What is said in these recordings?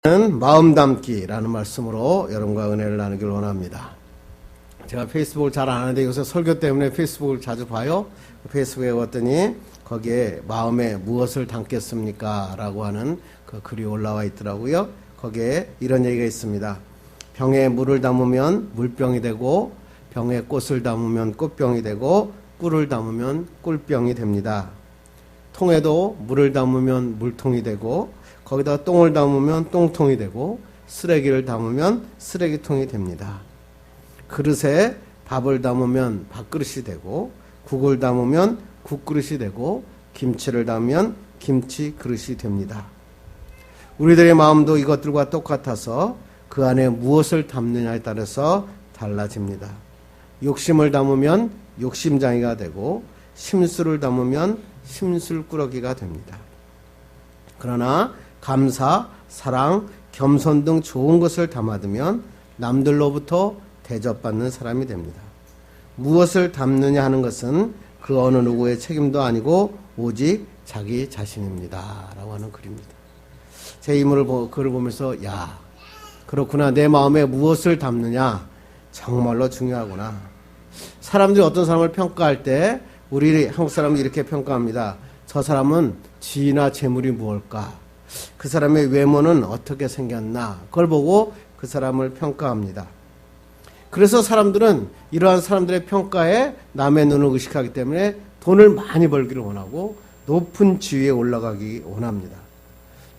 마음 담기라는 말씀으로 여러분과 은혜를 나누길 원합니다. 제가 페이스북을 잘 안 하는데 요새 설교 때문에 페이스북을 자주 봐요. 페이스북에 봤더니 거기에 마음에 무엇을 담겠습니까? 라고 하는 그 글이 올라와 있더라고요. 거기에 이런 얘기가 있습니다. 병에 물을 담으면 물병이 되고, 병에 꽃을 담으면 꽃병이 되고, 꿀을 담으면 꿀병이 됩니다. 통에도 물을 담으면 물통이 되고, 거기다 똥을 담으면 똥통이 되고, 쓰레기를 담으면 쓰레기통이 됩니다. 그릇에 밥을 담으면 밥그릇이 되고, 국을 담으면 국그릇이 되고, 김치를 담으면 김치 그릇이 됩니다. 우리들의 마음도 이것들과 똑같아서 그 안에 무엇을 담느냐에 따라서 달라집니다. 욕심을 담으면 욕심장이가 되고, 심술을 담으면 심술꾸러기가 됩니다. 그러나 감사, 사랑, 겸손 등 좋은 것을 담아두면 남들로부터 대접받는 사람이 됩니다. 무엇을 담느냐 하는 것은 그 어느 누구의 책임도 아니고 오직 자기 자신입니다. 라고 하는 글입니다. 제 이 글을 보면서 야, 그렇구나. 내 마음에 무엇을 담느냐 정말로 중요하구나. 사람들이 어떤 사람을 평가할 때 우리 한국 사람은 이렇게 평가합니다. 저 사람은 지위나 재물이 무엇일까? 그 사람의 외모는 어떻게 생겼나? 그걸 보고 그 사람을 평가합니다. 그래서 사람들은 이러한 사람들의 평가에 남의 눈을 의식하기 때문에 돈을 많이 벌기를 원하고 높은 지위에 올라가기 원합니다.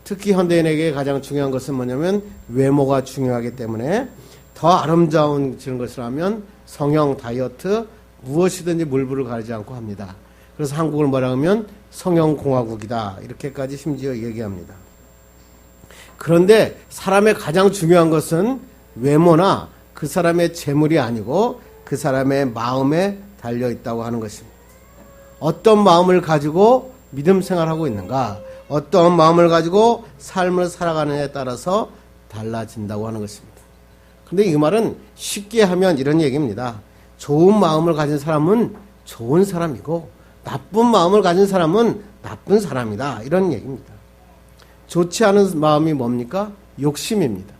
특히 현대인에게 가장 중요한 것은 뭐냐면 외모가 중요하기 때문에 더 아름다운 것을 하면 성형, 다이어트, 무엇이든지 물불을 가리지 않고 합니다. 그래서 한국을 뭐라 하면 성형공화국이다. 이렇게까지 심지어 얘기합니다. 그런데 사람의 가장 중요한 것은 외모나 그 사람의 재물이 아니고 그 사람의 마음에 달려있다고 하는 것입니다. 어떤 마음을 가지고 믿음 생활하고 있는가, 어떤 마음을 가지고 삶을 살아가느냐에 따라서 달라진다고 하는 것입니다. 근데 이 말은 쉽게 하면 이런 얘기입니다. 좋은 마음을 가진 사람은 좋은 사람이고 나쁜 마음을 가진 사람은 나쁜 사람이다. 이런 얘기입니다. 좋지 않은 마음이 뭡니까? 욕심입니다.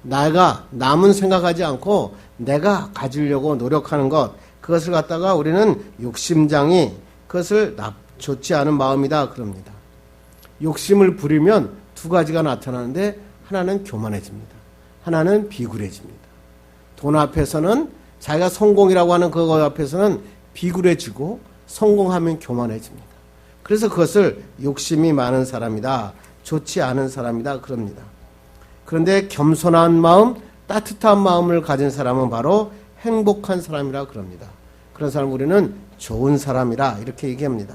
내가 남은 생각하지 않고 내가 가지려고 노력하는 것, 그것을 갖다가 우리는 욕심장이 그것을 좋지 않은 마음이다 그럽니다. 욕심을 부리면 두 가지가 나타나는데 하나는 교만해집니다. 하나는 비굴해집니다. 돈 앞에서는 자기가 성공이라고 하는 그거 앞에서는 비굴해지고 성공하면 교만해집니다. 그래서 그것을 욕심이 많은 사람이다, 좋지 않은 사람이다 그럽니다. 그런데 겸손한 마음, 따뜻한 마음을 가진 사람은 바로 행복한 사람이라 그럽니다. 그런 사람 우리는 좋은 사람이라 이렇게 얘기합니다.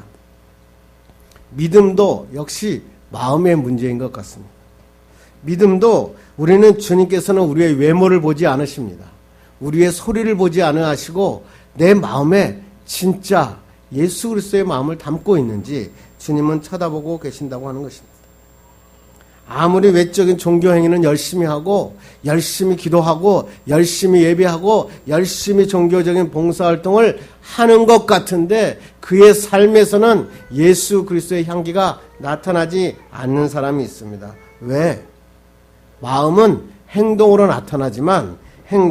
믿음도 역시 마음의 문제인 것 같습니다. 믿음도 우리는 주님께서는 우리의 외모를 보지 않으십니다. 우리의 소리를 보지 않으시고 내 마음에 진짜 예수 그리스도의 마음을 담고 있는지 주님은 쳐다보고 계신다고 하는 것입니다. 아무리 외적인 종교 행위는 열심히 하고 열심히 기도하고 열심히 예배하고 열심히 종교적인 봉사활동을 하는 것 같은데 그의 삶에서는 예수 그리스도의 향기가 나타나지 않는 사람이 있습니다. 왜? 마음은 행동으로 나타나지만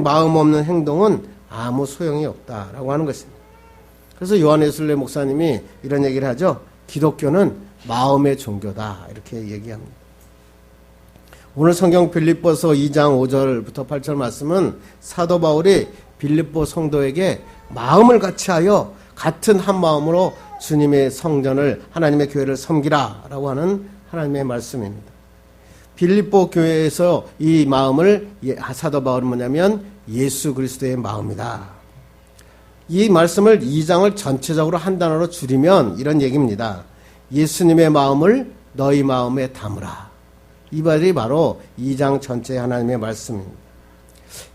마음 없는 행동은 아무 소용이 없다라고 하는 것입니다. 그래서 요한 웨슬리 목사님이 이런 얘기를 하죠. 기독교는 마음의 종교다 이렇게 얘기합니다. 오늘 성경 빌립보서 2장 5절부터 8절 말씀은 사도 바울이 빌립보 성도에게 마음을 같이하여 같은 한 마음으로 주님의 성전을 하나님의 교회를 섬기라 라고 하는 하나님의 말씀입니다. 빌립보 교회에서 이 마음을 사도 바울은 뭐냐면 예수 그리스도의 마음이다. 이 말씀을 2장을 전체적으로 한 단어로 줄이면 이런 얘기입니다. 예수님의 마음을 너희 마음에 담으라. 이 말이 바로 2장 전체의 하나님의 말씀입니다.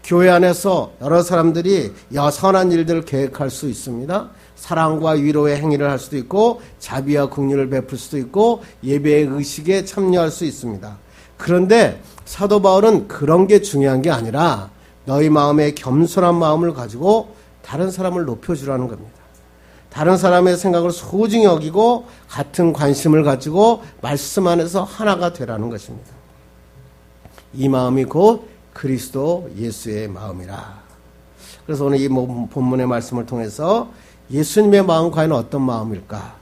교회 안에서 여러 사람들이 선한 일들을 계획할 수 있습니다. 사랑과 위로의 행위를 할 수도 있고 자비와 긍휼을 베풀 수도 있고 예배의 의식에 참여할 수 있습니다. 그런데 사도 바울은 그런 게 중요한 게 아니라 너희 마음에 겸손한 마음을 가지고 다른 사람을 높여주라는 겁니다. 다른 사람의 생각을 소중히 여기고 같은 관심을 가지고 말씀 안에서 하나가 되라는 것입니다. 이 마음이 곧 그리스도 예수의 마음이라. 그래서 오늘 이 본문의 말씀을 통해서 예수님의 마음은 과연 어떤 마음일까?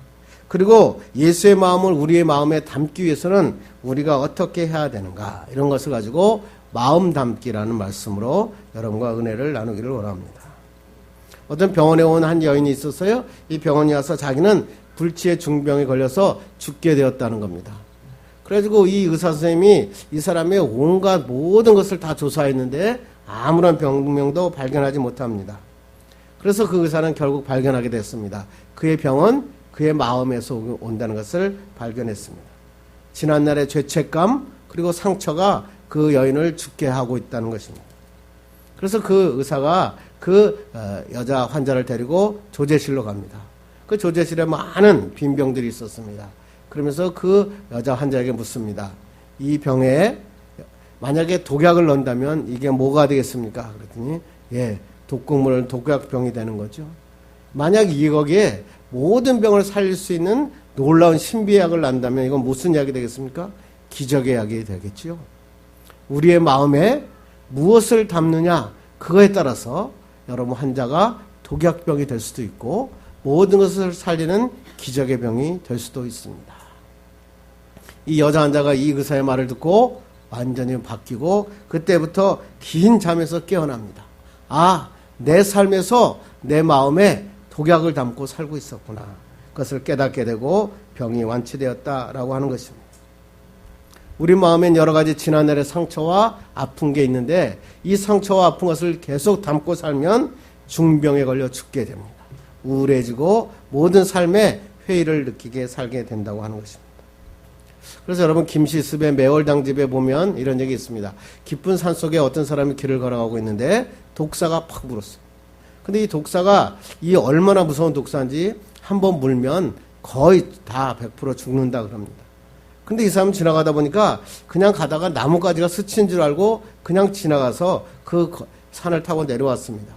그리고 예수의 마음을 우리의 마음에 담기 위해서는 우리가 어떻게 해야 되는가? 이런 것을 가지고 마음 담기라는 말씀으로 여러분과 은혜를 나누기를 원합니다. 어떤 병원에 온 한 여인이 있었어요. 이 병원에 와서 자기는 불치의 중병에 걸려서 죽게 되었다는 겁니다. 그래가지고 이 의사 선생님이 이 사람의 온갖 모든 것을 다 조사했는데 아무런 병명도 발견하지 못합니다. 그래서 그 의사는 결국 발견하게 됐습니다. 그의 병은 그의 마음에서 온다는 것을 발견했습니다. 지난날의 죄책감 그리고 상처가 그 여인을 죽게 하고 있다는 것입니다. 그래서 그 의사가 그 여자 환자를 데리고 조제실로 갑니다. 그 조제실에 많은 빈병들이 있었습니다. 그러면서 그 여자 환자에게 묻습니다. 이 병에 만약에 독약을 넣는다면 이게 뭐가 되겠습니까? 그랬더니 독극물은 독약병이 되는 거죠. 만약 거기에 모든 병을 살릴 수 있는 놀라운 신비약을 넣는다면 이건 무슨 약이 되겠습니까? 기적의 약이 되겠죠. 우리의 마음에 무엇을 담느냐 그거에 따라서 여러분 환자가 독약병이 될 수도 있고 모든 것을 살리는 기적의 병이 될 수도 있습니다. 이 여자 환자가 이 의사의 말을 듣고 완전히 바뀌고 그때부터 긴 잠에서 깨어납니다. 아, 내 삶에서 내 마음에 독약을 담고 살고 있었구나. 그것을 깨닫게 되고 병이 완치되었다라고 하는 것입니다. 우리 마음엔 여러 가지 지난날의 상처와 아픈 게 있는데 이 상처와 아픈 것을 계속 담고 살면 중병에 걸려 죽게 됩니다. 우울해지고 모든 삶에 회의를 느끼게 살게 된다고 하는 것입니다. 그래서 여러분 김시습의 매월당집에 보면 이런 얘기 있습니다. 깊은 산속에 어떤 사람이 길을 걸어가고 있는데 독사가 팍 물었어요. 근데 이 독사가 이 얼마나 무서운 독사인지 한번 물면 거의 다 100% 죽는다 그럽니다. 근데 이 사람은 지나가다 보니까 그냥 가다가 나뭇가지가 스친 줄 알고 그냥 지나가서 그 산을 타고 내려왔습니다.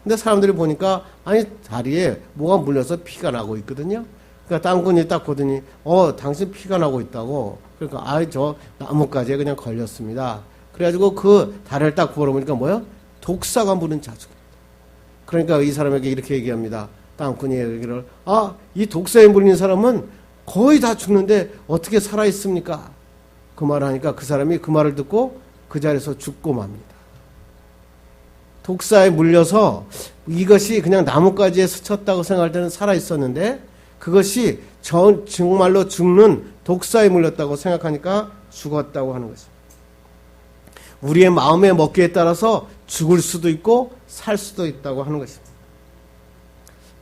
근데 사람들이 보니까 아니 다리에 뭐가 물려서 피가 나고 있거든요. 그러니까 딴분이 딱 보더니 당신 피가 나고 있다고. 그러니까 저 나뭇가지에 그냥 걸렸습니다. 그래가지고 그 다리를 딱 물어보니까 뭐요? 독사가 물은 자죽. 그러니까 이 사람에게 이렇게 얘기합니다. 땅꾼이 얘기를 이 독사에 물린 사람은 거의 다 죽는데 어떻게 살아있습니까? 그 말을 하니까 그 사람이 그 말을 듣고 그 자리에서 죽고 맙니다. 독사에 물려서 이것이 그냥 나뭇가지에 스쳤다고 생각할 때는 살아있었는데 그것이 정말로 죽는 독사에 물렸다고 생각하니까 죽었다고 하는 것입니다. 우리의 마음의 먹기에 따라서 죽을 수도 있고 살 수도 있다고 하는 것입니다.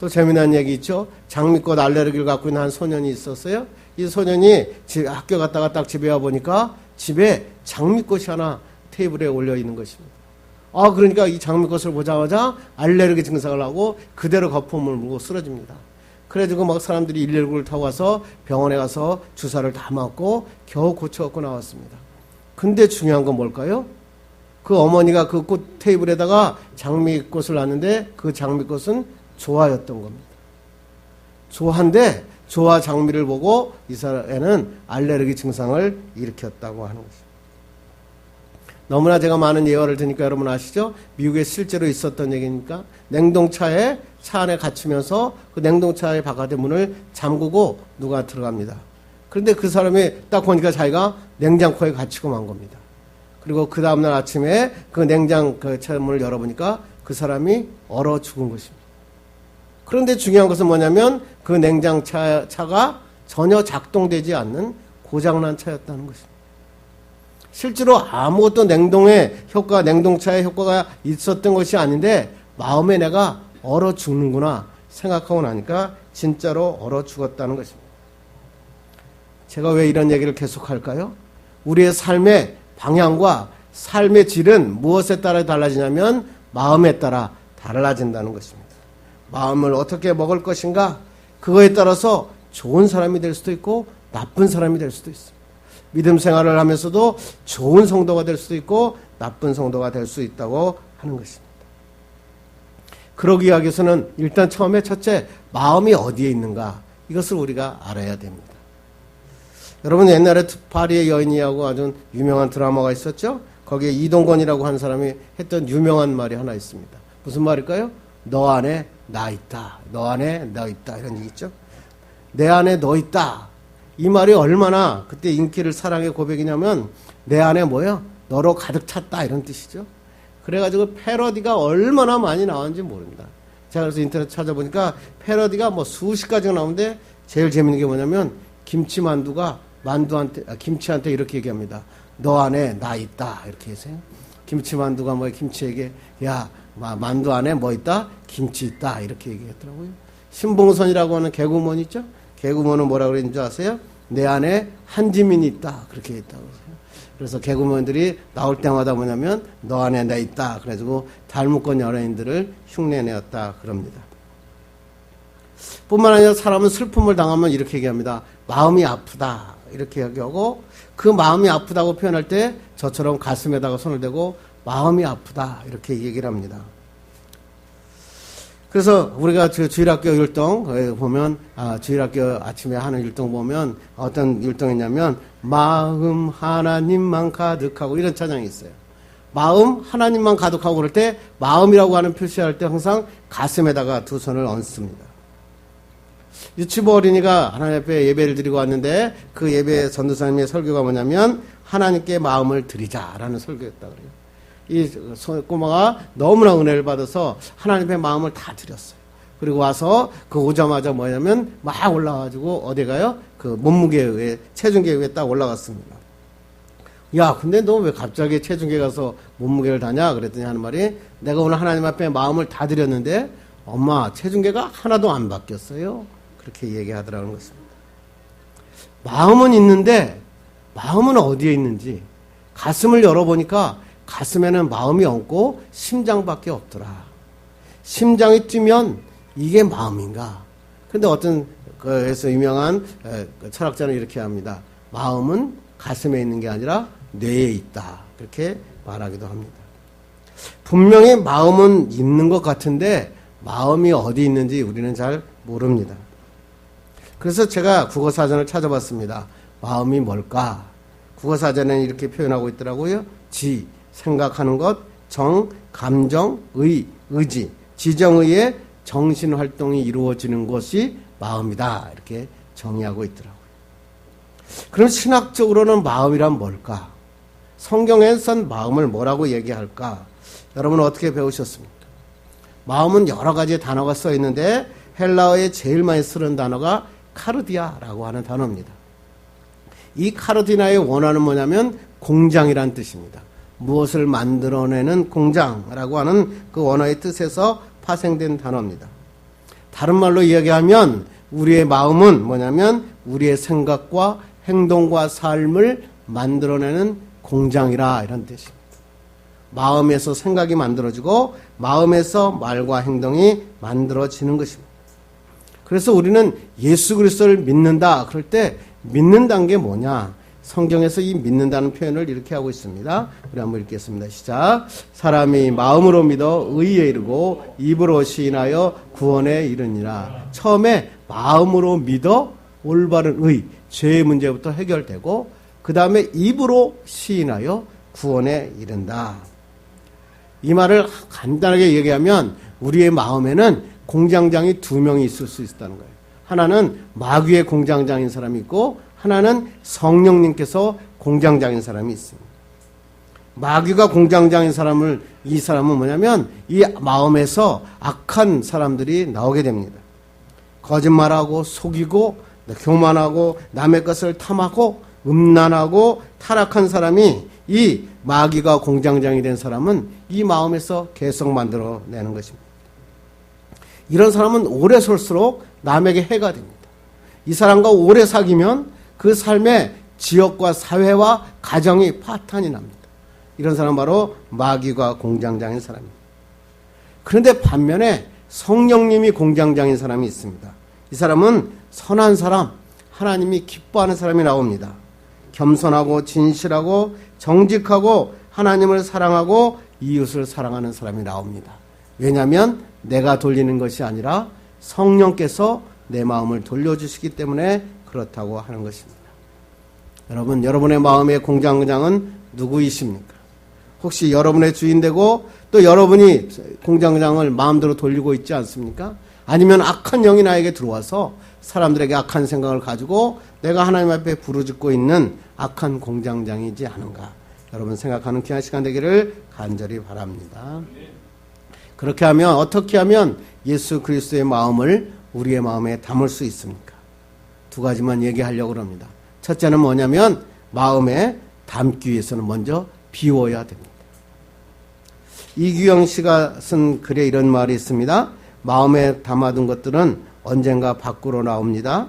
또 재미난 얘기 있죠. 장미꽃 알레르기를 갖고 있는 한 소년이 있었어요. 이 소년이 학교 갔다가 딱 집에 와보니까 집에 장미꽃이 하나 테이블에 올려 있는 것입니다. 그러니까 이 장미꽃을 보자마자 알레르기 증상을 하고 그대로 거품을 물고 쓰러집니다. 그래가지고 막 사람들이 119를 타고 와서 병원에 가서 주사를 다 맞고 겨우 고쳐갖고 나왔습니다. 근데 중요한 건 뭘까요? 그 어머니가 그 꽃 테이블에다가 장미꽃을 놨는데 그 장미꽃은 조화였던 겁니다. 조화인데 조화 장미를 보고 이 사람에는 알레르기 증상을 일으켰다고 하는 것입니다. 너무나 제가 많은 예화를 드니까 여러분 아시죠? 미국에 실제로 있었던 얘기니까 냉동차에 차 안에 갇히면서 그 냉동차의 바깥의 문을 잠그고 누가 들어갑니다. 그런데 그 사람이 딱 보니까 자기가 냉장고에 갇히고 만 겁니다. 그리고 그 다음날 아침에 그 냉장차 문을 열어보니까 그 사람이 얼어 죽은 것입니다. 그런데 중요한 것은 뭐냐면 그 냉장차가 전혀 작동되지 않는 고장난 차였다는 것입니다. 실제로 아무것도 냉동차의 효과가 있었던 것이 아닌데 마음에 내가 얼어 죽는구나 생각하고 나니까 진짜로 얼어 죽었다는 것입니다. 제가 왜 이런 얘기를 계속 할까요? 우리의 삶의 방향과 삶의 질은 무엇에 따라 달라지냐면 마음에 따라 달라진다는 것입니다. 마음을 어떻게 먹을 것인가? 그거에 따라서 좋은 사람이 될 수도 있고 나쁜 사람이 될 수도 있습니다. 믿음 생활을 하면서도 좋은 성도가 될 수도 있고 나쁜 성도가 될 수 있다고 하는 것입니다. 그러기 위해서는 일단 처음에 첫째 마음이 어디에 있는가 이것을 우리가 알아야 됩니다. 여러분 옛날에 파리의 여인이하고 아주 유명한 드라마가 있었죠? 거기에 이동건이라고 하는 사람이 했던 유명한 말이 하나 있습니다. 무슨 말일까요? 너 안에 나 있다. 너 안에 너 있다. 이런 얘기 있죠? 내 안에 너 있다. 이 말이 얼마나 그때 인기를 사랑의 고백이냐면 내 안에 뭐야? 너로 가득 찼다. 이런 뜻이죠. 그래가지고 패러디가 얼마나 많이 나왔는지 모릅니다. 제가 그래서 인터넷 찾아보니까 패러디가 뭐 수십 가지가 나오는데 제일 재밌는 게 뭐냐면 김치만두가 김치한테 이렇게 얘기합니다. 너 안에 나 있다. 이렇게 해서요. 김치만두가 뭐 김치에게 야 만두 안에 뭐 있다? 김치 있다. 이렇게 얘기했더라고요. 신봉선이라고 하는 개구먼 있죠? 개구먼은 뭐라고 그랬는지 아세요? 내 안에 한지민이 있다. 그렇게 했다고 해요. 그래서 개구먼들이 나올 때마다 뭐냐면 너 안에 나 있다. 그래가지고 달무권 연예인들을 흉내내었다. 그럽니다. 뿐만 아니라 사람은 슬픔을 당하면 이렇게 얘기합니다. 마음이 아프다. 이렇게 얘기하고 그 마음이 아프다고 표현할 때 저처럼 가슴에다가 손을 대고 마음이 아프다. 이렇게 얘기를 합니다. 그래서 우리가 주일학교 율동 보면 주일학교 아침에 하는 율동 보면 어떤 율동이냐면 마음 하나님만 가득하고 이런 찬양이 있어요. 마음 하나님만 가득하고 그럴 때 마음이라고 하는 표시할 때 항상 가슴에다가 두 손을 얹습니다. 유치부 어린이가 하나님 앞에 예배를 드리고 왔는데 그 예배 전도사님의 설교가 뭐냐면 하나님께 마음을 드리자라는 설교였다 그래요. 이 꼬마가 너무나 은혜를 받아서 하나님의 마음을 다 드렸어요. 그리고 와서 그 오자마자 뭐냐면 막 올라가지고 어디 가요? 그 몸무게 위에 체중계 위에 딱 올라갔습니다. 야, 근데 너 왜 갑자기 체중계 가서 몸무게를 다냐? 그랬더니 하는 말이 내가 오늘 하나님 앞에 마음을 다 드렸는데 엄마 체중계가 하나도 안 바뀌었어요. 그렇게 얘기하더라는 것입니다. 마음은 있는데 마음은 어디에 있는지 가슴을 열어보니까 가슴에는 마음이 없고 심장밖에 없더라. 심장이 뛰면 이게 마음인가? 근데 어떤 그래서 유명한 철학자는 이렇게 합니다. 마음은 가슴에 있는 게 아니라 뇌에 있다. 그렇게 말하기도 합니다. 분명히 마음은 있는 것 같은데 마음이 어디 있는지 우리는 잘 모릅니다. 그래서 제가 국어사전을 찾아봤습니다. 마음이 뭘까? 국어사전에는 이렇게 표현하고 있더라고요. 지, 생각하는 것, 정, 감정, 의, 의지, 지정의의 정신활동이 이루어지는 것이 마음이다. 이렇게 정의하고 있더라고요. 그럼 신학적으로는 마음이란 뭘까? 성경에선 마음을 뭐라고 얘기할까? 여러분은 어떻게 배우셨습니까? 마음은 여러 가지 단어가 써 있는데 헬라어에 제일 많이 쓰는 단어가 카르디아라고 하는 단어입니다. 이 카르디나의 원어는 뭐냐면 공장이란 뜻입니다. 무엇을 만들어내는 공장이라고 하는 그 원어의 뜻에서 파생된 단어입니다. 다른 말로 이야기하면 우리의 마음은 뭐냐면 우리의 생각과 행동과 삶을 만들어내는 공장이라 이런 뜻입니다. 마음에서 생각이 만들어지고 마음에서 말과 행동이 만들어지는 것입니다. 그래서 우리는 예수 그리스도를 믿는다 그럴 때 믿는다는 게 뭐냐? 성경에서 이 믿는다는 표현을 이렇게 하고 있습니다. 우리 한번 읽겠습니다. 시작. 사람이 마음으로 믿어 의에 이르고 입으로 시인하여 구원에 이르니라. 처음에 마음으로 믿어 올바른 의, 죄의 문제부터 해결되고 그 다음에 입으로 시인하여 구원에 이른다. 이 말을 간단하게 얘기하면 우리의 마음에는 공장장이 두 명이 있을 수 있다는 거예요. 하나는 마귀의 공장장인 사람이 있고 하나는 성령님께서 공장장인 사람이 있습니다. 마귀가 공장장인 이 사람은 뭐냐면 이 마음에서 악한 사람들이 나오게 됩니다. 거짓말하고 속이고 교만하고 남의 것을 탐하고 음란하고 타락한 사람이 이 마귀가 공장장이 된 사람은 이 마음에서 계속 만들어내는 것입니다. 이런 사람은 오래 살수록 남에게 해가 됩니다. 이 사람과 오래 사귀면 그 삶의 지역과 사회와 가정이 파탄이 납니다. 이런 사람은 바로 마귀가 공장장인 사람입니다. 그런데 반면에 성령님이 공장장인 사람이 있습니다. 이 사람은 선한 사람, 하나님이 기뻐하는 사람이 나옵니다. 겸손하고 진실하고 정직하고 하나님을 사랑하고 이웃을 사랑하는 사람이 나옵니다. 왜냐하면 내가 돌리는 것이 아니라 성령께서 내 마음을 돌려주시기 때문에 그렇다고 하는 것입니다. 여러분, 여러분의 마음의 공장장은 누구이십니까? 혹시 여러분의 주인 되고 또 여러분이 공장장을 마음대로 돌리고 있지 않습니까? 아니면 악한 영이 나에게 들어와서 사람들에게 악한 생각을 가지고 내가 하나님 앞에 부르짖고 있는 악한 공장장이지 않은가? 여러분 생각하는 귀한 시간 되기를 간절히 바랍니다. 그렇게 하면, 어떻게 하면 예수 그리스도의 마음을 우리의 마음에 담을 수 있습니까? 두 가지만 얘기하려고 합니다. 첫째는 뭐냐면 마음에 담기 위해서는 먼저 비워야 됩니다. 이규영 씨가 쓴 글에 이런 말이 있습니다. 마음에 담아둔 것들은 언젠가 밖으로 나옵니다.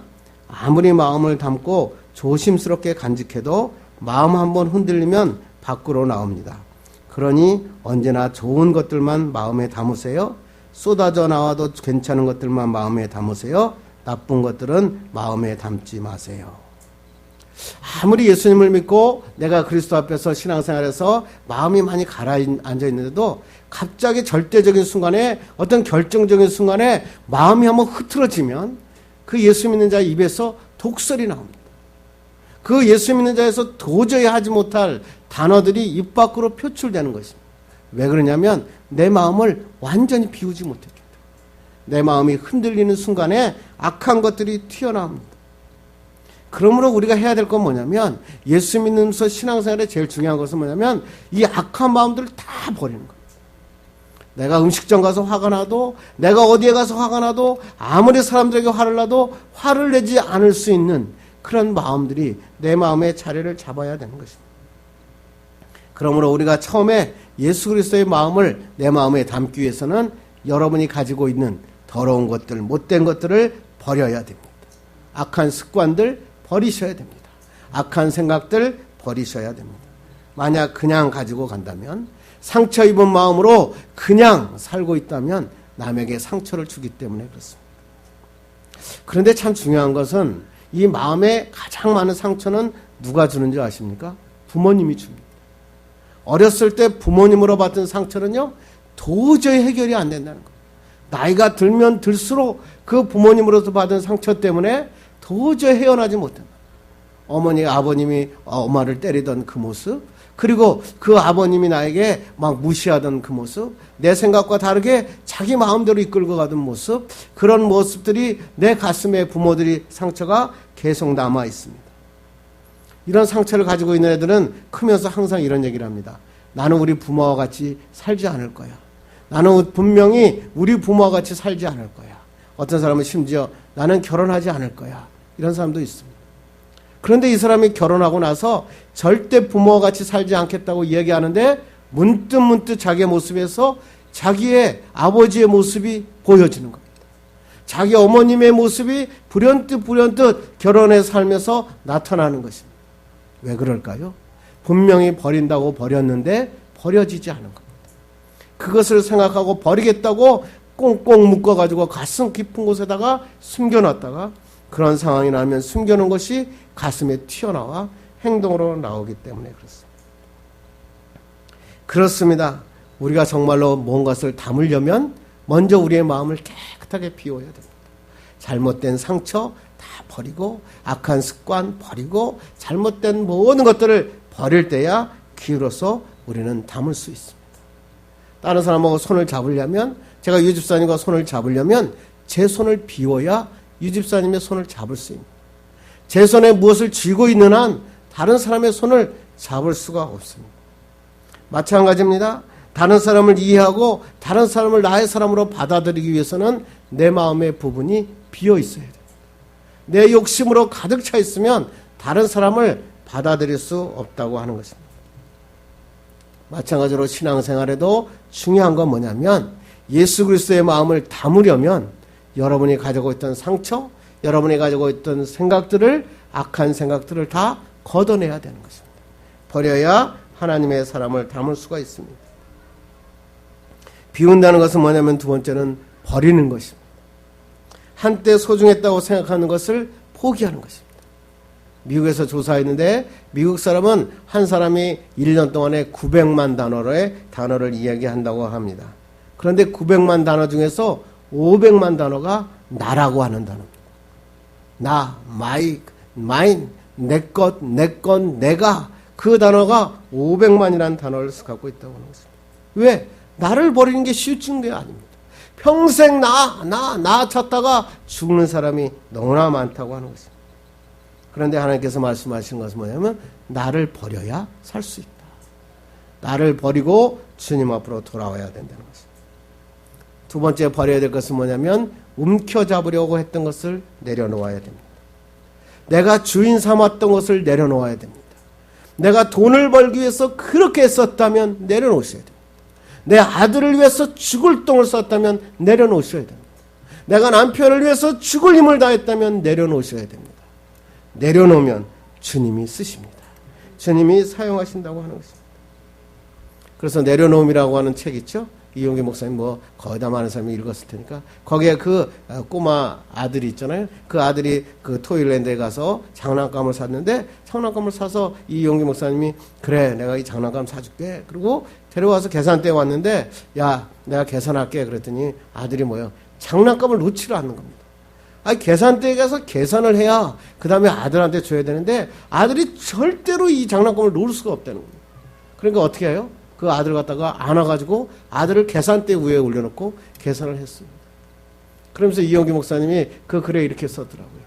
아무리 마음을 담고 조심스럽게 간직해도 마음 한번 흔들리면 밖으로 나옵니다. 그러니 언제나 좋은 것들만 마음에 담으세요. 쏟아져 나와도 괜찮은 것들만 마음에 담으세요. 나쁜 것들은 마음에 담지 마세요. 아무리 예수님을 믿고 내가 그리스도 앞에서 신앙생활에서 마음이 많이 가라앉아 있는데도 갑자기 절대적인 순간에, 어떤 결정적인 순간에 마음이 한번 흐트러지면 그 예수 믿는 자의 입에서 독설이 나옵니다. 그 예수 믿는 자에서 도저히 하지 못할 단어들이 입 밖으로 표출되는 것입니다. 왜 그러냐면 내 마음을 완전히 비우지 못했기 때문에. 내 마음이 흔들리는 순간에 악한 것들이 튀어나옵니다. 그러므로 우리가 해야 될 건 뭐냐면, 예수 믿으면서 신앙생활에 제일 중요한 것은 뭐냐면 이 악한 마음들을 다 버리는 겁니다. 내가 음식점 가서 화가 나도, 내가 어디에 가서 화가 나도, 아무리 사람들에게 화를 나도 화를 내지 않을 수 있는 그런 마음들이 내 마음의 자리를 잡아야 되는 것입니다. 그러므로 우리가 처음에 예수 그리스도의 마음을 내 마음에 담기 위해서는 여러분이 가지고 있는 더러운 것들, 못된 것들을 버려야 됩니다. 악한 습관들 버리셔야 됩니다. 악한 생각들 버리셔야 됩니다. 만약 그냥 가지고 간다면, 상처 입은 마음으로 그냥 살고 있다면 남에게 상처를 주기 때문에 그렇습니다. 그런데 참 중요한 것은 이 마음에 가장 많은 상처는 누가 주는 줄 아십니까? 부모님이 줍니다. 어렸을 때 부모님으로 받은 상처는요, 도저히 해결이 안 된다는 거예요. 나이가 들면 들수록 그 부모님으로서 받은 상처 때문에 도저히 헤어나지 못한다. 어머니, 아버님이 엄마를 때리던 그 모습, 그리고 그 아버님이 나에게 막 무시하던 그 모습, 내 생각과 다르게 자기 마음대로 이끌고 가던 모습, 그런 모습들이 내 가슴에 부모들이 상처가 계속 남아 있습니다. 이런 상처를 가지고 있는 애들은 크면서 항상 이런 얘기를 합니다. 나는 우리 부모와 같이 살지 않을 거야. 나는 분명히 우리 부모와 같이 살지 않을 거야. 어떤 사람은 심지어 나는 결혼하지 않을 거야. 이런 사람도 있습니다. 그런데 이 사람이 결혼하고 나서 절대 부모와 같이 살지 않겠다고 이야기하는데 문득 자기의 모습에서 자기의 아버지의 모습이 보여지는 겁니다. 자기 어머님의 모습이 불현듯 결혼해 살면서 나타나는 것입니다. 왜 그럴까요? 분명히 버린다고 버렸는데 버려지지 않은 겁니다. 그것을 생각하고 버리겠다고 꽁꽁 묶어가지고 가슴 깊은 곳에다가 숨겨놨다가 그런 상황이 나면 숨겨놓은 것이 가슴에 튀어나와 행동으로 나오기 때문에 그렇습니다. 그렇습니다. 우리가 정말로 뭔가를 담으려면 먼저 우리의 마음을 깨끗하게 비워야 됩니다. 잘못된 상처 다 버리고 악한 습관 버리고 잘못된 모든 것들을 버릴 때야 귀로서 우리는 담을 수 있습니다. 다른 사람하고 손을 잡으려면, 제가 유 집사님과 손을 잡으려면 제 손을 비워야 유 집사님의 손을 잡을 수 있습니다. 제 손에 무엇을 쥐고 있는 한 다른 사람의 손을 잡을 수가 없습니다. 마찬가지입니다. 다른 사람을 이해하고 다른 사람을 나의 사람으로 받아들이기 위해서는 내 마음의 부분이 비어 있어야 됩니다. 내 욕심으로 가득 차 있으면 다른 사람을 받아들일 수 없다고 하는 것입니다. 마찬가지로 신앙생활에도 중요한 건 뭐냐면 예수 그리스도의 마음을 담으려면 여러분이 가지고 있던 상처, 여러분이 가지고 있던 생각들을, 악한 생각들을 다 걷어내야 되는 것입니다. 버려야 하나님의 사람을 담을 수가 있습니다. 비운다는 것은 뭐냐면 두 번째는 버리는 것입니다. 한때 소중했다고 생각하는 것을 포기하는 것입니다. 미국에서 조사했는데 미국 사람은 한 사람이 1년 동안에 900만 단어를 이야기한다고 합니다. 그런데 900만 단어 중에서 500만 단어가 나라고 하는 단어입니다. 나, 마이, 마인, 내 것, 내가 그 단어가 500만이라는 단어를 갖고 있다고 하는 것입니다. 왜? 나를 버리는 게 쉬운 게 아닙니다. 평생 나 찾다가 죽는 사람이 너무나 많다고 하는 것입니다. 그런데 하나님께서 말씀하신 것은 뭐냐면 나를 버려야 살 수 있다. 나를 버리고 주님 앞으로 돌아와야 된다는 것입니다. 두 번째 버려야 될 것은 뭐냐면 움켜잡으려고 했던 것을 내려놓아야 됩니다. 내가 주인 삼았던 것을 내려놓아야 됩니다. 내가 돈을 벌기 위해서 그렇게 썼다면 내려놓으셔야 됩니다. 내 아들을 위해서 죽을 똥을 썼다면 내려놓으셔야 됩니다. 내가 남편을 위해서 죽을 힘을 다했다면 내려놓으셔야 됩니다. 내려놓으면 주님이 쓰십니다. 주님이 사용하신다고 하는 것입니다. 그래서 내려놓음이라고 하는 책 있죠? 이용기 목사님 거의 다 많은 사람이 읽었을 테니까 거기에 그 꼬마 아들이 있잖아요. 그 아들이 그 토일랜드에 가서 장난감을 샀는데 장난감을 사서 이용기 목사님이 그래 내가 이 장난감 사줄게. 그리고 데려와서 계산대에 왔는데 야 내가 계산할게. 그랬더니 아들이 장난감을 놓지를 않는 겁니다. 계산대에 가서 계산을 해야 그 다음에 아들한테 줘야 되는데 아들이 절대로 이 장난감을 놓을 수가 없다는 겁니다. 그러니까 어떻게 해요? 그 아들을 갖다가 안아가지고 아들을 계산대 위에 올려놓고 계산을 했습니다. 그러면서 이용기 목사님이 그 글에 이렇게 썼더라고요.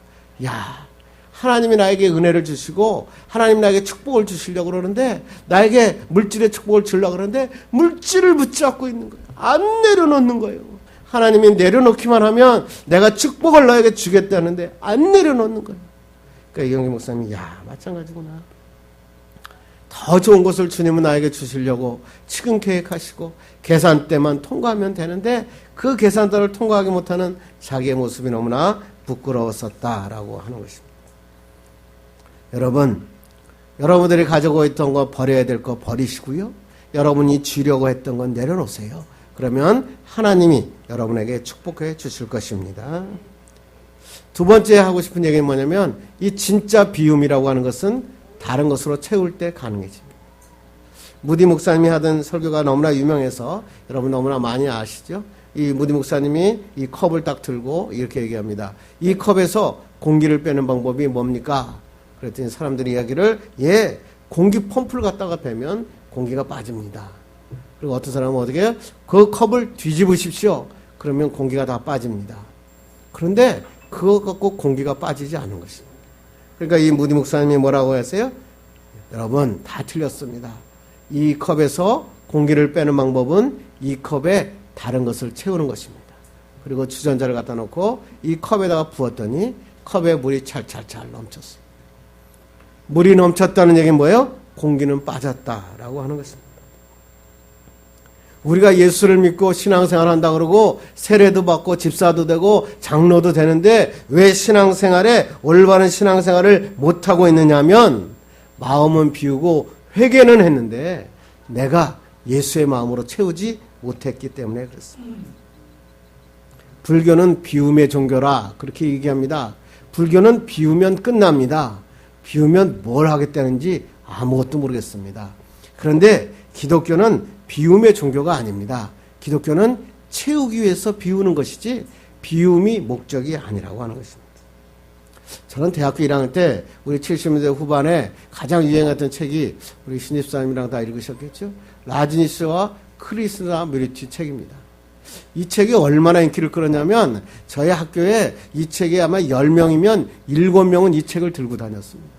야, 하나님이 나에게 은혜를 주시고 하나님 나에게 축복을 주시려고 그러는데 나에게 물질의 축복을 주려고 그러는데 물질을 붙잡고 있는 거예요. 안 내려놓는 거예요. 하나님이 내려놓기만 하면 내가 축복을 너에게 주겠다는데 안 내려놓는 거예요. 그러니까 이용기 목사님이 야, 마찬가지구나. 더 좋은 것을 주님은 나에게 주시려고 지금 계획하시고 계산대만 통과하면 되는데 그 계산대를 통과하지 못하는 자기의 모습이 너무나 부끄러웠었다라고 하는 것입니다. 여러분들이 가지고 있던 거 버려야 될 거 버리시고요. 여러분이 주려고 했던 건 내려놓으세요. 그러면 하나님이 여러분에게 축복해 주실 것입니다. 두 번째 하고 싶은 얘기는 뭐냐면 이 진짜 비움이라고 하는 것은 다른 것으로 채울 때 가능해집니다. 무디 목사님이 하던 설교가 너무나 유명해서 여러분 너무나 많이 아시죠? 이 무디 목사님이 이 컵을 딱 들고 이렇게 얘기합니다. 이 컵에서 공기를 빼는 방법이 뭡니까? 그랬더니 사람들이 이야기를 공기 펌프를 갖다가 빼면 공기가 빠집니다. 그리고 어떤 사람은 어떻게 해요? 그 컵을 뒤집으십시오. 그러면 공기가 다 빠집니다. 그런데 그거 갖고 공기가 빠지지 않은 것입니다. 그러니까 이 무디 목사님이 뭐라고 했어요? 여러분 다 틀렸습니다. 이 컵에서 공기를 빼는 방법은 이 컵에 다른 것을 채우는 것입니다. 그리고 주전자를 갖다 놓고 이 컵에다가 부었더니 컵에 물이 찰찰찰 넘쳤어요. 물이 넘쳤다는 얘기는 뭐예요? 공기는 빠졌다라고 하는 것입니다. 우리가 예수를 믿고 신앙생활 한다 그러고 세례도 받고 집사도 되고 장로도 되는데 왜 신앙생활에 올바른 신앙생활을 못하고 있느냐면 마음은 비우고 회개는 했는데 내가 예수의 마음으로 채우지 못했기 때문에 그렇습니다. 불교는 비움의 종교라 그렇게 얘기합니다. 불교는 비우면 끝납니다. 비우면 뭘 하겠다는지 아무것도 모르겠습니다. 그런데 기독교는 비움의 종교가 아닙니다. 기독교는 채우기 위해서 비우는 것이지 비움이 목적이 아니라고 하는 것입니다. 저는 대학교 1학년 때 우리 70년대 후반에 가장 유행했던 책이 우리 신입사님이랑 다 읽으셨겠죠? 라지니스와 크리스나 미리티 책입니다. 이 책이 얼마나 인기를 끌었냐면 저희 학교에 이 책이 아마 10명이면 7명은 이 책을 들고 다녔습니다.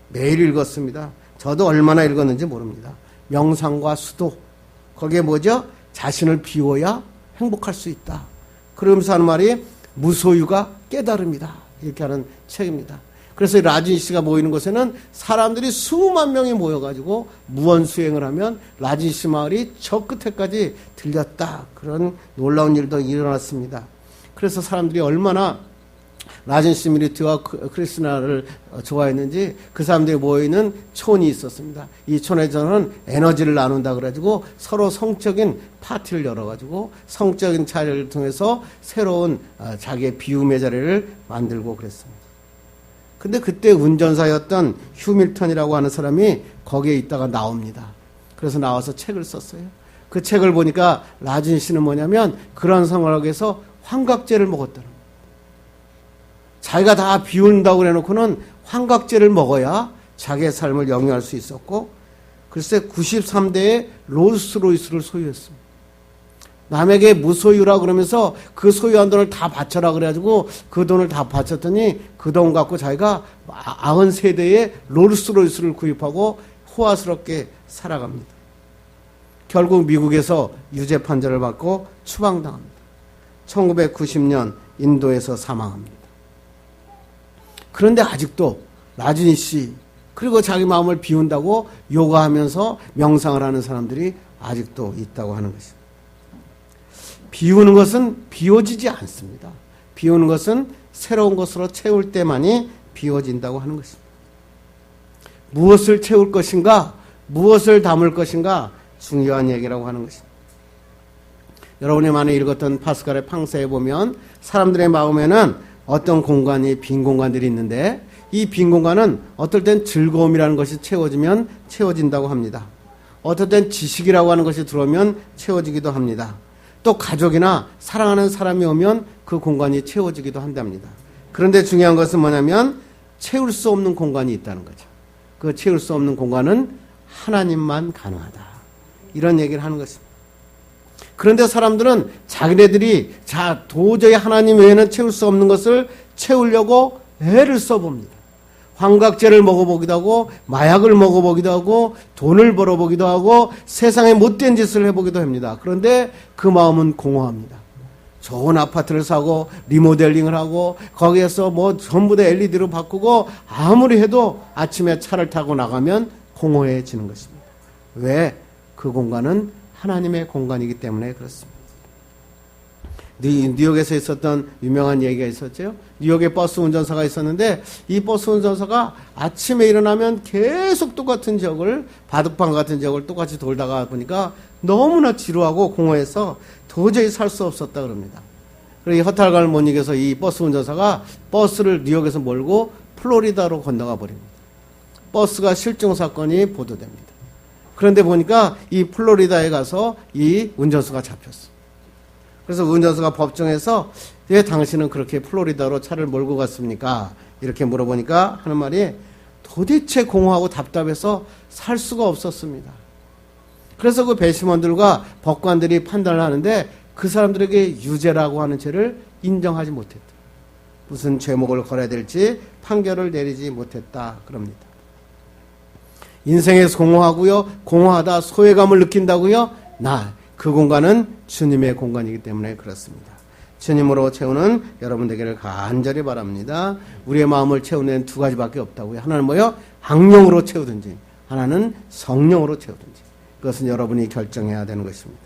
매일 읽었습니다. 저도 얼마나 읽었는지 모릅니다. 명상과 수도 거기에 뭐죠? 자신을 비워야 행복할 수 있다. 그러면서 하는 말이 무소유가 깨달음이다. 이렇게 하는 책입니다. 그래서 라진 씨가 모이는 곳에는 사람들이 수만 명이 모여가지고 무언수행을 하면 라진 씨 마을이 저 끝에까지 들렸다. 그런 놀라운 일도 일어났습니다. 그래서 사람들이 얼마나 라진 씨 미리트와 크리스나를 좋아했는지 그 사람들이 모이는 촌이 있었습니다. 이 촌에서는 에너지를 나눈다 그래가지고 서로 성적인 파티를 열어가지고 성적인 자리를 통해서 새로운 자기의 비움의 자리를 만들고 그랬습니다. 근데 그때 운전사였던 휴 밀턴이라고 하는 사람이 거기에 있다가 나옵니다. 그래서 나와서 책을 썼어요. 그 책을 보니까 라진 씨는 뭐냐면 그런 상황에서 환각제를 먹었다는 거예요. 자기가 다 비운다고 그래놓고는 환각제를 먹어야 자기의 삶을 영위할 수 있었고, 글쎄 93대에 롤스로이스를 소유했습니다. 남에게 무소유라 그러면서 그 소유한 돈을 다 바쳐라 그래가지고 그 돈을 다 바쳤더니 그 돈 갖고 자기가 93대에 롤스로이스를 구입하고 호화스럽게 살아갑니다. 결국 미국에서 유죄 판결을 받고 추방당합니다. 1990년 인도에서 사망합니다. 그런데 아직도 라지니 씨 그리고 자기 마음을 비운다고 요가하면서 명상을 하는 사람들이 아직도 있다고 하는 것입니다. 비우는 것은 비워지지 않습니다. 비우는 것은 새로운 것으로 채울 때만이 비워진다고 하는 것입니다. 무엇을 채울 것인가, 무엇을 담을 것인가 중요한 얘기라고 하는 것입니다. 여러분이 많이 읽었던 파스칼의 팡세에 보면 사람들의 마음에는 어떤 공간이 빈 공간들이 있는데 이 빈 공간은 어떨 땐 즐거움이라는 것이 채워지면 채워진다고 합니다. 어떨 땐 지식이라고 하는 것이 들어오면 채워지기도 합니다. 또 가족이나 사랑하는 사람이 오면 그 공간이 채워지기도 한답니다. 그런데 중요한 것은 뭐냐면 채울 수 없는 공간이 있다는 거죠. 그 채울 수 없는 공간은 하나님만 가능하다. 이런 얘기를 하는 것입니다. 그런데 사람들은 자기네들이 도저히 하나님 외에는 채울 수 없는 것을 채우려고 애를 써봅니다. 환각제를 먹어보기도 하고 마약을 먹어보기도 하고 돈을 벌어보기도 하고 세상에 못된 짓을 해보기도 합니다. 그런데 그 마음은 공허합니다. 좋은 아파트를 사고 리모델링을 하고 거기에서 뭐 전부 다 LED로 바꾸고 아무리 해도 아침에 차를 타고 나가면 공허해지는 것입니다. 왜? 그 공간은 하나님의 공간이기 때문에 그렇습니다. 뉴욕에서 있었던 유명한 얘기가 있었죠. 뉴욕에 버스 운전사가 있었는데 이 버스 운전사가 아침에 일어나면 계속 똑같은 지역을 바둑판 같은 지역을 똑같이 돌다가 보니까 너무나 지루하고 공허해서 도저히 살 수 없었다 그럽니다. 그래서 이 허탈감을 못 이겨서 이 버스 운전사가 버스를 뉴욕에서 몰고 플로리다로 건너가 버립니다. 버스가 실종 사건이 보도됩니다. 그런데 보니까 이 플로리다에 가서 이 운전수가 잡혔어. 그래서 운전수가 법정에서 왜 당신은 그렇게 플로리다로 차를 몰고 갔습니까? 이렇게 물어보니까 하는 말이 도대체 공허하고 답답해서 살 수가 없었습니다. 그래서 그 배심원들과 법관들이 판단을 하는데 그 사람들에게 유죄라고 하는 죄를 인정하지 못했다. 무슨 죄목을 걸어야 될지 판결을 내리지 못했다. 그럽니다. 인생에서 공허하고요. 공허하다 소외감을 느낀다고요. 그 공간은 주님의 공간이기 때문에 그렇습니다. 주님으로 채우는 여러분 되기를 간절히 바랍니다. 우리의 마음을 채우는 데는 두 가지밖에 없다고요. 하나는 뭐요? 악령으로 채우든지 하나는 성령으로 채우든지. 그것은 여러분이 결정해야 되는 것입니다.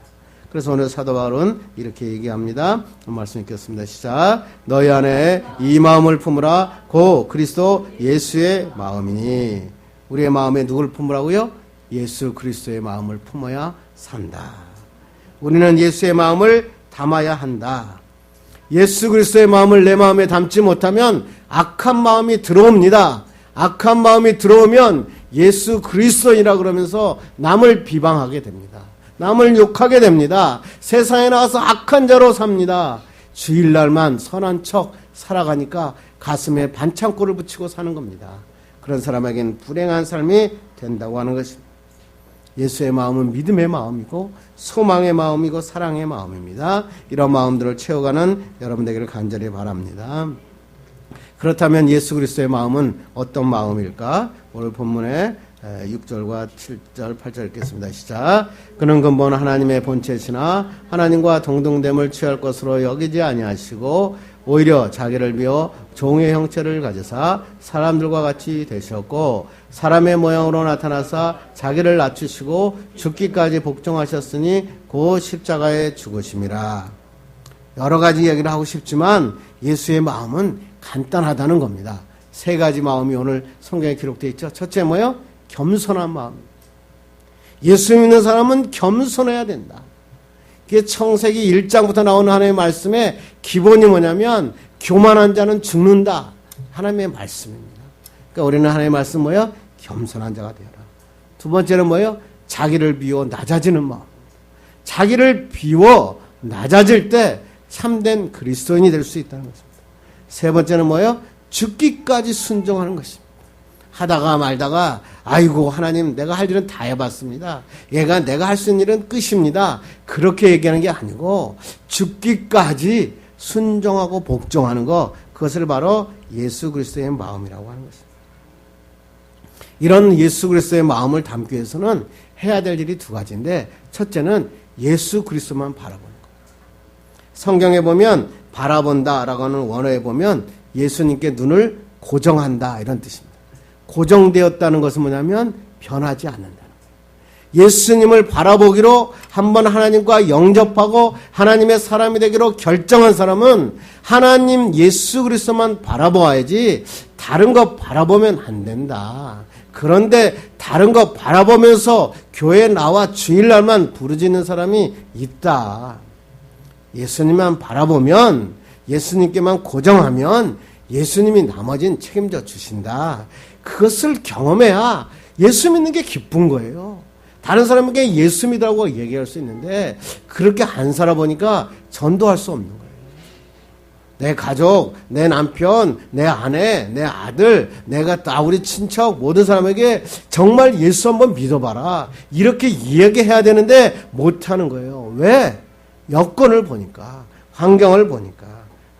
그래서 오늘 사도 바울은 이렇게 얘기합니다. 말씀 읽겠습니다. 시작. 너희 안에 이 마음을 품으라. 고 그리스도 예수의 마음이니. 우리의 마음에 누굴 품으라고요? 예수 그리스도의 마음을 품어야 산다. 우리는 예수의 마음을 담아야 한다. 예수 그리스도의 마음을 내 마음에 담지 못하면 악한 마음이 들어옵니다. 악한 마음이 들어오면 예수 그리스도이라 그러면서 남을 비방하게 됩니다. 남을 욕하게 됩니다. 세상에 나와서 악한 자로 삽니다. 주일날만 선한 척 살아가니까 가슴에 반창고를 붙이고 사는 겁니다. 그런 사람에게는 불행한 삶이 된다고 하는 것입니다. 예수의 마음은 믿음의 마음이고 소망의 마음이고 사랑의 마음입니다. 이런 마음들을 채워가는 여러분 되기를 간절히 바랍니다. 그렇다면 예수 그리스도의 마음은 어떤 마음일까? 오늘 본문에 6절과 7절, 8절 읽겠습니다. 시작. 그는 근본 하나님의 본체시나 하나님과 동등됨을 취할 것으로 여기지 아니하시고 오히려 자기를 비워 종의 형체를 가지사 사람들과 같이 되셨고 사람의 모양으로 나타나사 자기를 낮추시고 죽기까지 복종하셨으니 그 십자가에 죽으심이라. 여러 가지 얘기를 하고 싶지만 예수의 마음은 간단하다는 겁니다. 세 가지 마음이 오늘 성경에 기록되어 있죠. 첫째 뭐예요? 겸손한 마음. 예수 믿는 사람은 겸손해야 된다. 그게 청세기 1장부터 나오는 하나님의 말씀의 기본이 뭐냐면 교만한 자는 죽는다. 하나님의 말씀입니다. 그러니까 우리는 하나님의 말씀 뭐예요? 겸손한 자가 되어라. 두 번째는 뭐예요? 자기를 비워 낮아지는 마음. 자기를 비워 낮아질 때 참된 그리스도인이 될 수 있다는 것입니다. 세 번째는 뭐예요? 죽기까지 순종하는 것입니다. 하다가 말다가 아이고 하나님 내가 할 일은 다 해봤습니다. 얘가 내가 할 수 있는 일은 끝입니다. 그렇게 얘기하는 게 아니고 죽기까지 순종하고 복종하는 것, 그것을 바로 예수 그리스도의 마음이라고 하는 것입니다. 이런 예수 그리스도의 마음을 담기 위해서는 해야 될 일이 두 가지인데, 첫째는 예수 그리스도만 바라보는 것. 성경에 보면 바라본다라고 하는 원어에 보면 예수님께 눈을 고정한다 이런 뜻입니다. 고정되었다는 것은 뭐냐면 변하지 않는다는 거예요. 예수님을 바라보기로 한번 하나님과 영접하고 하나님의 사람이 되기로 결정한 사람은 하나님 예수 그리스도만 바라보아야지 다른 거 바라보면 안 된다. 그런데 다른 거 바라보면서 교회에 나와 주일날만 부르짖는 사람이 있다. 예수님만 바라보면, 예수님께만 고정하면 예수님이 나머지는 책임져 주신다. 그것을 경험해야 예수 믿는 게 기쁜 거예요. 다른 사람에게 예수 믿으라고 얘기할 수 있는데 그렇게 안 살아보니까 전도할 수 없는 거예요. 내 가족, 내 남편, 내 아내, 내 아들, 내가 다 우리 친척 모든 사람에게 정말 예수 한번 믿어봐라. 이렇게 이야기해야 되는데 못하는 거예요. 왜? 여건을 보니까, 환경을 보니까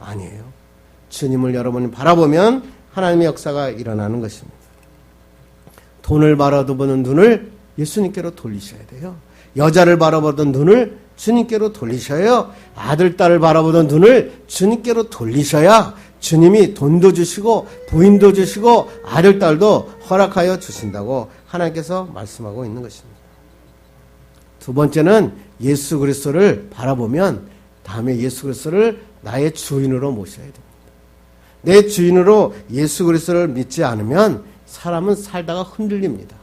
아니에요. 주님을 여러분이 바라보면 하나님의 역사가 일어나는 것입니다. 돈을 바라보는 눈을 예수님께로 돌리셔야 돼요. 여자를 바라보던 눈을 주님께로 돌리셔요. 아들, 딸을 바라보던 눈을 주님께로 돌리셔야 주님이 돈도 주시고 부인도 주시고 아들, 딸도 허락하여 주신다고 하나님께서 말씀하고 있는 것입니다. 두 번째는 예수 그리스도를 바라보면 다음에 예수 그리스도를 나의 주인으로 모셔야 됩니다. 내 주인으로 예수 그리스도를 믿지 않으면 사람은 살다가 흔들립니다.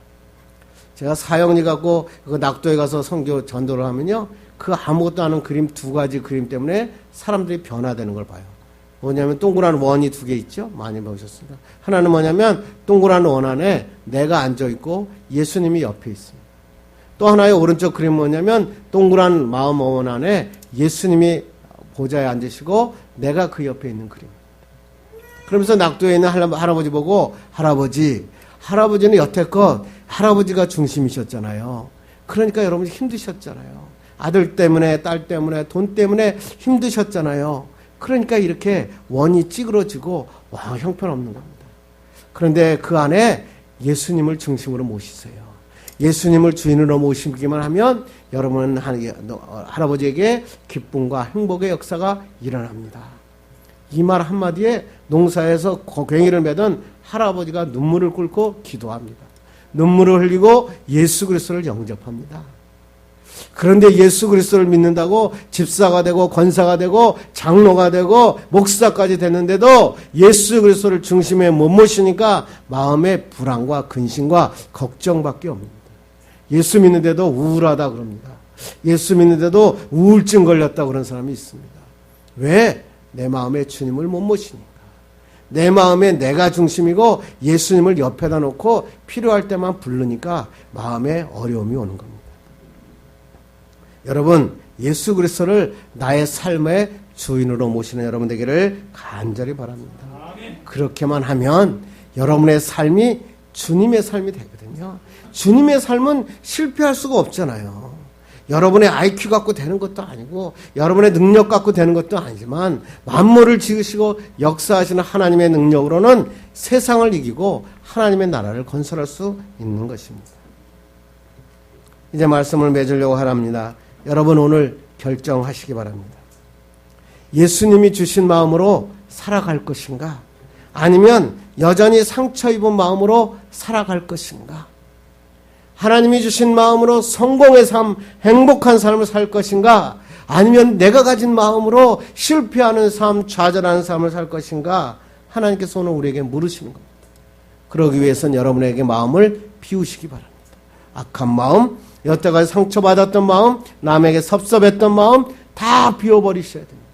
제가 사형리 갖고 그 낙도에 가서 선교 전도를 하면요, 그 아무것도 아는 그림 두 가지 그림 때문에 사람들이 변화되는 걸 봐요. 뭐냐면 동그란 원이 두 개 있죠? 많이 보셨습니다. 하나는 뭐냐면 동그란 원 안에 내가 앉아 있고 예수님이 옆에 있습니다. 또 하나의 오른쪽 그림 뭐냐면 동그란 마음 원 안에 예수님이 보좌에 앉으시고 내가 그 옆에 있는 그림. 그러면서 낙도에 있는 할아버지 보고 할아버지는 여태껏 할아버지가 중심이셨잖아요. 그러니까 여러분이 힘드셨잖아요. 아들 때문에, 딸 때문에, 돈 때문에 힘드셨잖아요. 그러니까 이렇게 원이 찌그러지고 형편없는 겁니다. 그런데 그 안에 예수님을 중심으로 모시세요. 예수님을 주인으로 모시기만 하면 여러분은 할아버지에게 기쁨과 행복의 역사가 일어납니다. 이 말 한마디에 농사에서 괭이를 매던 할아버지가 눈물을 꿇고 기도합니다. 눈물을 흘리고 예수 그리스도를 영접합니다. 그런데 예수 그리스도를 믿는다고 집사가 되고 권사가 되고 장로가 되고 목사까지 됐는데도 예수 그리스도를 중심에 못 모시니까 마음에 불안과 근심과 걱정밖에 없습니다. 예수 믿는데도 우울하다 그럽니다. 예수 믿는데도 우울증 걸렸다 그런 사람이 있습니다. 왜? 내 마음에 주님을 못 모시니까. 내 마음에 내가 중심이고 예수님을 옆에다 놓고 필요할 때만 부르니까 마음에 어려움이 오는 겁니다. 여러분, 예수 그리스도를 나의 삶의 주인으로 모시는 여러분 되기를 간절히 바랍니다. 그렇게만 하면 여러분의 삶이 주님의 삶이 되거든요. 주님의 삶은 실패할 수가 없잖아요. 여러분의 IQ 갖고 되는 것도 아니고 여러분의 능력 갖고 되는 것도 아니지만 만물을 지으시고 역사하시는 하나님의 능력으로는 세상을 이기고 하나님의 나라를 건설할 수 있는 것입니다. 이제 말씀을 맺으려고 합니다. 여러분 오늘 결정하시기 바랍니다. 예수님이 주신 마음으로 살아갈 것인가? 아니면 여전히 상처 입은 마음으로 살아갈 것인가? 하나님이 주신 마음으로 성공의 삶, 행복한 삶을 살 것인가? 아니면 내가 가진 마음으로 실패하는 삶, 좌절하는 삶을 살 것인가? 하나님께서 오늘 우리에게 물으시는 겁니다. 그러기 위해서는 여러분에게 마음을 비우시기 바랍니다. 악한 마음, 여태까지 상처받았던 마음, 남에게 섭섭했던 마음 다 비워버리셔야 됩니다.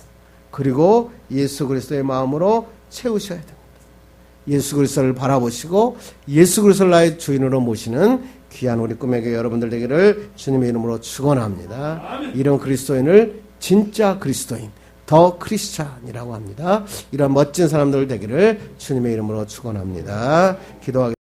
그리고 예수 그리스도의 마음으로 채우셔야 됩니다. 예수 그리스도를 바라보시고 예수 그리스도를 나의 주인으로 모시는 귀한 우리 꿈에게 여러분들 되기를 주님의 이름으로 축원합니다. 이런 그리스도인을 진짜 그리스도인, 더 크리스찬이라고 합니다. 이런 멋진 사람들 되기를 주님의 이름으로 축원합니다. 기도하겠습니다.